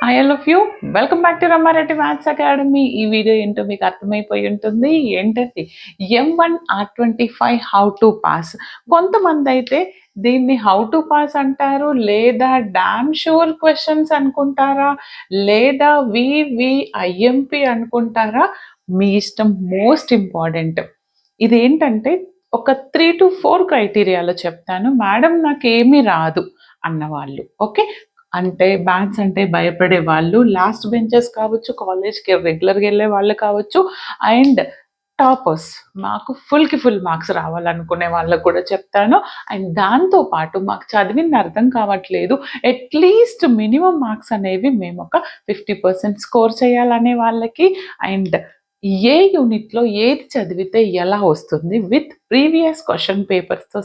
I love you. Welcome back to Rama Reddy maths academy. ఈ video ఏంటో మీకు అర్థమైపోయి ఉంటుంది. ఏంటంటే M1R25 హౌ టు పాస్. కొంతమంది అయితే దీన్ని హౌ టు పాస్ అంటారు, లేదా డామ్ షూర్ క్వశ్చన్స్ అనుకుంటారా, లేదా వివిఐఎంపి అనుకుంటారా, మీ ఇష్టం. మోస్ట్ ఇంపార్టెంట్ ఇదేంటంటే ఒక 3 to 4 క్రైటీరియాలో చెప్తాను. మేడం నాకేమీ రాదు అన్నవాళ్ళు, ఓకే, అంటే మ్యాథ్స్ అంటే భయపడే వాళ్ళు, లాస్ట్ బెంచెస్ కావచ్చు, కాలేజ్కి రెగ్యులర్గా వెళ్ళే వాళ్ళు కావచ్చు, అండ్ టాపర్స్, మాకు ఫుల్కి ఫుల్ మార్క్స్ రావాలనుకునే వాళ్ళకు కూడా చెప్తాను. అండ్ దాంతోపాటు మాకు చదివింది అర్థం కావట్లేదు, అట్లీస్ట్ మినిమం మార్క్స్ అనేవి మేము ఒక 50% స్కోర్ చేయాలనే వాళ్ళకి, అండ్ ఏ యూనిట్లో ఏది చదివితే ఎలా వస్తుంది విత్ ప్రీవియస్ క్వశ్చన్ పేపర్స్తో